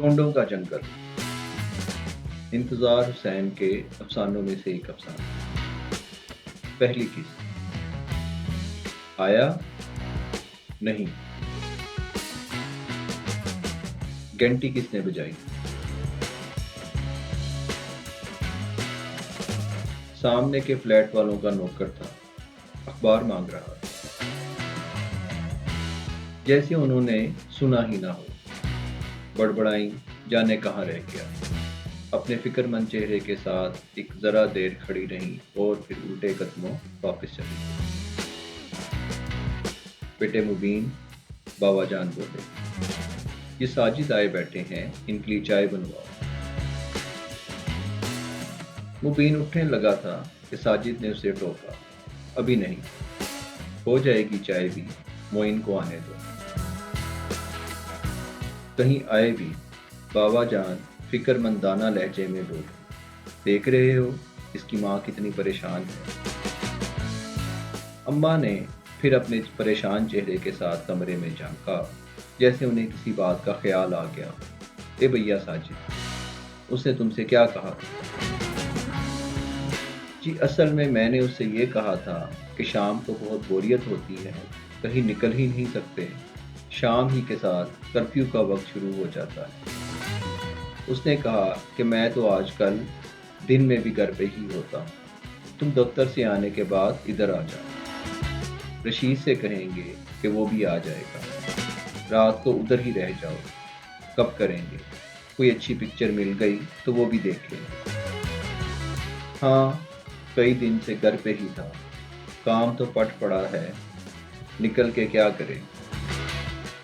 ढूंढों का जंगल। इंतजार हुसैन के अफसानों में से एक अफसाना। पहली किस्त। आया नहीं। घंटी किसने बजाई? सामने के फ्लैट वालों का नौकर था, अखबार मांग रहा था, जैसे उन्होंने सुना ही ना हो। बड़बड़ाई जाने कहाँ रह गया। अपने फिक्रमंद चेहरे के साथ एक जरा देर खड़ी रही और फिर उल्टे कदमों वापस चली गई। बेटे मुबीन, बाबा जान बोले, ये साजिद आए बैठे हैं, इनके लिए चाय बनवाओ। मुबीन उठने लगा था कि साजिद ने उसे टोका, अभी नहीं, हो जाएगी चाय भी, मोइन को आने दो। कहीं आए भी, बाबा जान फिक्रमंदाना लहजे में बोले, देख रहे हो इसकी माँ कितनी परेशान है। अम्मा ने फिर अपने परेशान चेहरे के साथ कमरे में झांका, जैसे उन्हें किसी बात का ख्याल आ गया। ए भैया साजिद, उसने तुमसे क्या कहा? जी असल में मैंने उससे ये कहा था कि शाम को बहुत बोरियत होती है, कहीं निकल ही नहीं सकते। शाम ही के साथ कर्फ्यू का वक्त शुरू हो जाता है। उसने कहा कि मैं तो आजकल दिन में भी घर पे ही होता हूँ, तुम दफ्तर से आने के बाद इधर आ जाओ। रशीद से कहेंगे कि वो भी आ जाएगा, रात को उधर ही रह जाओ। कब करेंगे? कोई अच्छी पिक्चर मिल गई तो वो भी देख लेंगे। हाँ, कई दिन से घर पे ही था, काम तो पट पड़ा है, निकल के क्या करें।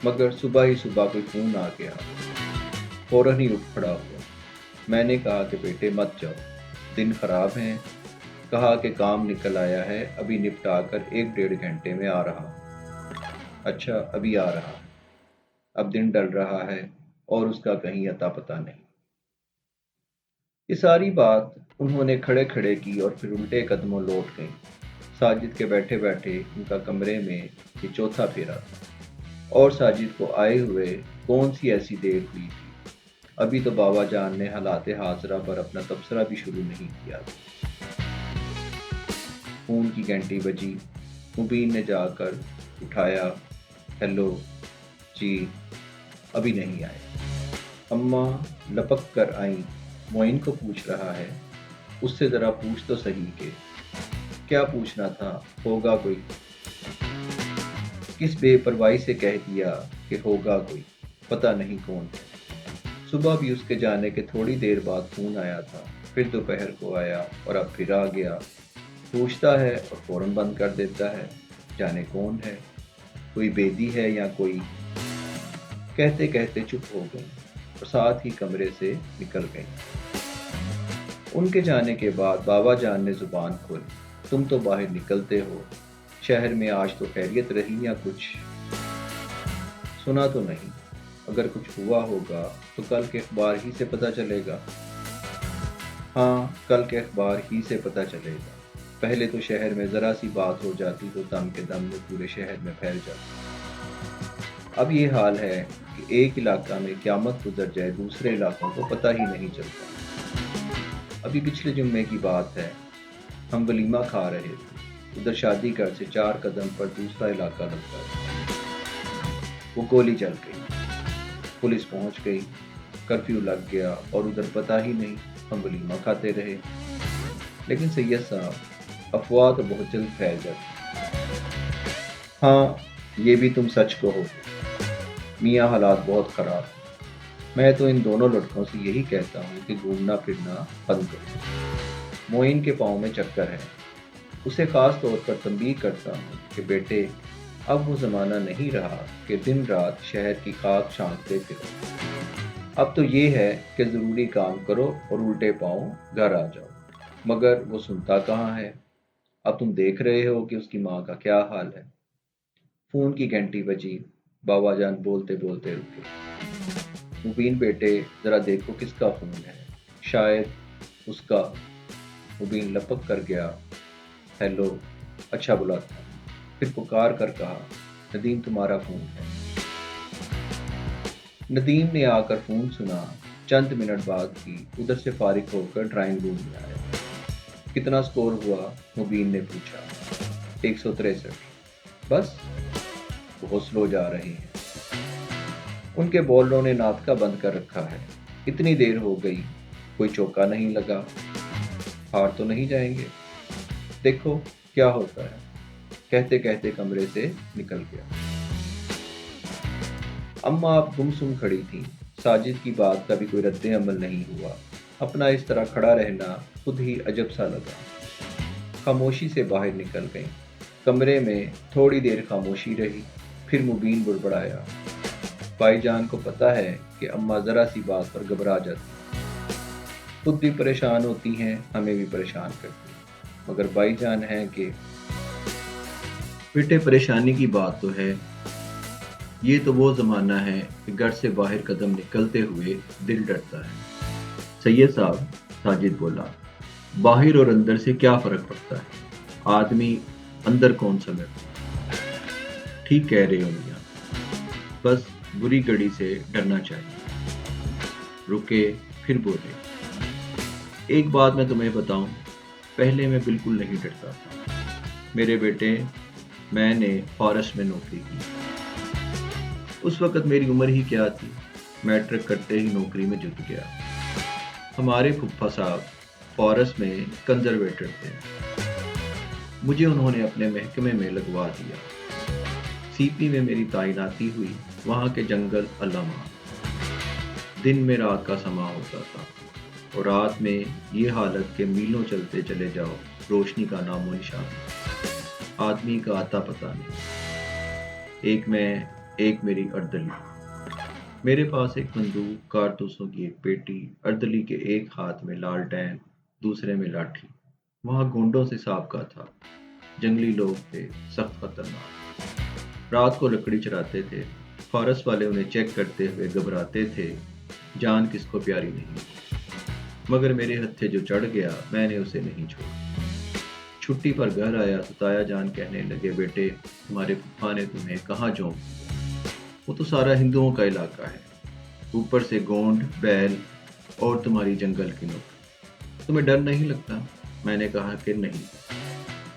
मगर सुबह ही सुबह कोई फ़ोन आ गया, फौरन ही उठ खड़ा हुआ। मैंने कहा कि बेटे मत जाओ, दिन खराब हैं। कहा कि काम निकल आया है, अभी निपटा कर 1-1.5 घंटे में आ रहा हूँ। अच्छा, अभी आ रहा है। अब दिन डल रहा है और उसका कहीं अता पता नहीं। ये सारी बात उन्होंने खड़े खड़े की और फिर उल्टे कदमों लौट गई। साजिद के बैठे बैठे उनका कमरे में ये चौथा फेरा था और साजिद को आए हुए कौन सी ऐसी देर हुई थी। अभी तो बाबा जान ने हालात हाजरा पर अपना तबसरा भी शुरू नहीं किया था। फोन की घंटी बजी। मुबीन ने जाकर उठाया। हेलो जी, अभी नहीं आए। अम्मा लपक कर आई। मोइन को पूछ रहा है, उससे ज़रा पूछ तो सही के क्या पूछना था, होगा कोई। किस बेपरवाही से कह दिया कि होगा कोई, पता नहीं कौन है। सुबह भी उसके जाने के थोड़ी देर बाद फ़ोन आया था, फिर दोपहर को आया और अब फिर आ गया। पूछता है और फ़ौरन बंद कर देता है, जाने कौन है, कोई बेदी है या कोई। कहते कहते चुप हो गई और साथ ही कमरे से निकल गई। उनके जाने के बाद बाबा जान ने जुबान खोली, तुम तो बाहर निकलते हो, शहर में आज तो खैरियत रही या कुछ? सुना तो नहीं, अगर कुछ हुआ होगा तो कल के अखबार ही से पता चलेगा। हाँ, कल के अखबार ही से पता चलेगा। पहले तो शहर में ज़रा सी बात हो जाती तो दम के दम में पूरे शहर में फैल जाती। अब ये हाल है कि एक इलाका में क़यामत गुजर जाए, दूसरे इलाकों को पता ही नहीं चलता। अभी पिछले जुम्मे की बात है, हम वलीमा खा रहे थे, उधर शादी घर से 4 कदम पर दूसरा इलाका लगता था। वो गोली चल गई, पुलिस पहुंच गई, कर्फ्यू लग गया और उधर पता ही नहीं, हम वलीमा खाते रहे। लेकिन सैयद साहब, अफवाह तो बहुत जल्द फैल जाती। हाँ, ये भी तुम सच कहो मियाँ, हालात बहुत ख़राब हैं। मैं तो इन दोनों लड़कों से यही कहता हूँ कि घूमना फिरना बंद करो। मोइन के पाँव में चक्कर है, उसे ख़ास तौर पर तंबीह करता हूँ कि बेटे, अब वो ज़माना नहीं रहा कि दिन रात शहर की खाक छांटते फिरो। अब तो ये है कि ज़रूरी काम करो और उल्टे पाँव घर आ जाओ। मगर वो सुनता कहाँ है। अब तुम देख रहे हो कि उसकी माँ का क्या हाल है। फ़ोन की घंटी बजी। बाबा जान बोलते बोलते रुके। मुबीन बेटे, ज़रा देखो किसका फ़ोन है, शायद उसका। मुबीन लपक कर गया। हेलो, अच्छा बुलाता हूँ। फिर पुकार कर कहा, नदीम तुम्हारा फ़ोन है। ندیم نے آ کر فون سنا، چند منٹ بعد ہی ادھر سے فارغ ہو کر ڈرائنگ روم میں آیا۔ کتنا سکور ہوا؟ مبین نے پوچھا۔ 163۔ بس؟ بہت سلو جا رہے ہیں۔ ان کے بولروں نے ناطقہ بند کر رکھا ہے۔ اتنی دیر ہو گئی، کوئی چوکا نہیں لگا۔ ہار تو نہیں جائیں گے؟ دیکھو کیا ہوتا ہے، کہتے کہتے کمرے سے نکل گیا۔ اماں اب گمسم کھڑی تھیں۔ ساجد کی بات کا بھی کوئی رد عمل نہیں ہوا۔ اپنا اس طرح کھڑا رہنا خود ہی عجب سا لگا۔ خاموشی سے باہر نکل گئیں۔ کمرے میں تھوڑی دیر خاموشی رہی، پھر مبین بڑبڑایا۔ بھائی جان کو پتا ہے کہ اماں ذرا سی بات پر گھبرا جاتی، خود بھی پریشان ہوتی ہیں، ہمیں بھی پریشان کرتی ہیں، مگر بھائی جان ہیں کہ بیٹے پریشانی کی بات تو ہے۔ یہ تو وہ زمانہ ہے کہ گھر سے باہر قدم نکلتے ہوئے دل ڈرتا ہے۔ سید صاحب، ساجد بولا، باہر اور اندر سے کیا فرق پڑتا ہے؟ آدمی اندر کون سمجھتا؟ ٹھیک کہہ رہے ہو میاں، بس بری گھڑی سے ڈرنا چاہیے۔ رکے، پھر بولے، ایک بات میں تمہیں بتاؤں، پہلے میں بالکل نہیں ڈرتا تھا۔ میرے بیٹے، میں نے فارسٹ میں نوکری کی۔ اس وقت میری عمر ہی کیا تھی، میٹرک کرتے ہی نوکری میں جت گیا۔ ہمارے پھپھا صاحب فارسٹ میں کنزرویٹر تھے، مجھے انہوں نے اپنے محکمے میں لگوا دیا۔ سی پی میں میری تعیناتی ہوئی، وہاں کے جنگل علامہ، دن میں رات کا سما ہوتا تھا، اور رات میں یہ حالت کہ میلوں چلتے چلے جاؤ، روشنی کا نام و نشان، آدمی کا آتا پتہ نہیں۔ ایک میں، ایک میری اردلی، میرے پاس ایک بندوق، کارتوسوں کی ایک پیٹی، اردلی کے ایک ہاتھ میں لالٹین، دوسرے میں لاٹھی۔ وہاں گونڈوں سے سابقہ تھا، جنگلی لوگ تھے، سخت خطرناک، رات کو لکڑی چراتے تھے۔ فارسٹ والے انہیں چیک کرتے ہوئے گھبراتے تھے، جان کس کو پیاری نہیں، مگر میرے ہتھے جو چڑھ گیا، میں نے اسے نہیں چھوڑا۔ چھٹی پر گھر آیا تو تایا جان کہنے لگے، بیٹے تمہارے پھپھا نے تمہیں کہاں جونپ دیا؟ وہ تو سارا ہندوؤں کا علاقہ ہے، اوپر سے گونڈ، بیل اور تمہاری جنگل کی نوکری، تمہیں ڈر نہیں لگتا؟ میں نے کہا کہ نہیں۔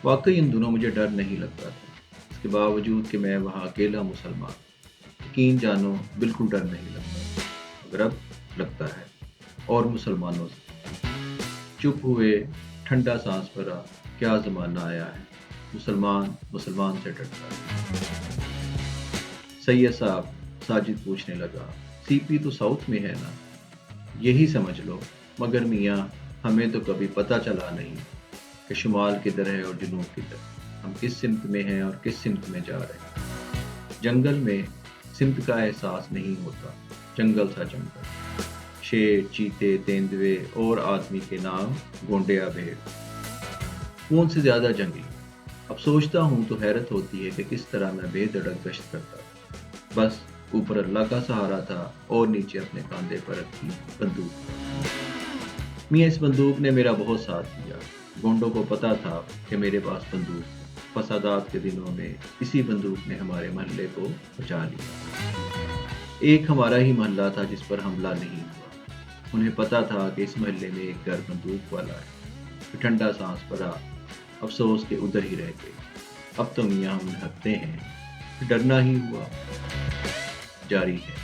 واقعی ان دنوں مجھے ڈر نہیں لگتا تھا، اس کے باوجود کہ میں وہاں اکیلا مسلمان، یقین جانو بالکل ڈر نہیں لگتا، مگر اب لگتا ہے، اور مسلمانوں سے۔ چپ ہوئے، ٹھنڈا سانس بھرا، کیا زمانہ آیا ہے، مسلمان سے ڈرتا ہے۔ سید صاحب، ساجد پوچھنے لگا، سی پی تو ساؤتھ میں ہے نا؟ یہی سمجھ لو، مگر میاں ہمیں تو کبھی پتہ چلا نہیں کہ شمال کدھر ہے اور جنوب کدھر، ہم کس سمت میں ہیں اور کس سمت میں جا رہے ہیں۔ جنگل میں سمت کا احساس نہیں ہوتا، جنگل سا جنگل، شیر، چیتے، تیندوے اور آدمی کے نام گونڈیا بھیڑ، کون سے زیادہ جنگلی؟ اب سوچتا ہوں تو حیرت ہوتی ہے کہ کس طرح میں بے دھڑک گشت کرتا تھا، بس اوپر اللہ کا سہارا تھا اور نیچے اپنے کاندھے پر رکھی بندوق۔ میاں اس بندوق نے میرا بہت ساتھ دیا، گونڈوں کو پتا تھا کہ میرے پاس بندوق ہے، فسادات کے دنوں میں اسی بندوق نے ہمارے محلے کو بچا لیا۔ ایک ہمارا ہی محلہ تھا جس پر حملہ نہیں ہوا، انہیں پتا تھا کہ اس محلے میں ایک گھر بندوق والا ہے۔ ٹھنڈا سانس بھرا، افسوس کہ ادھر ہی رہ گئے۔ اب تو میاں ہم نہتے ہیں، ڈرنا ہی ہوا، جاری ہے۔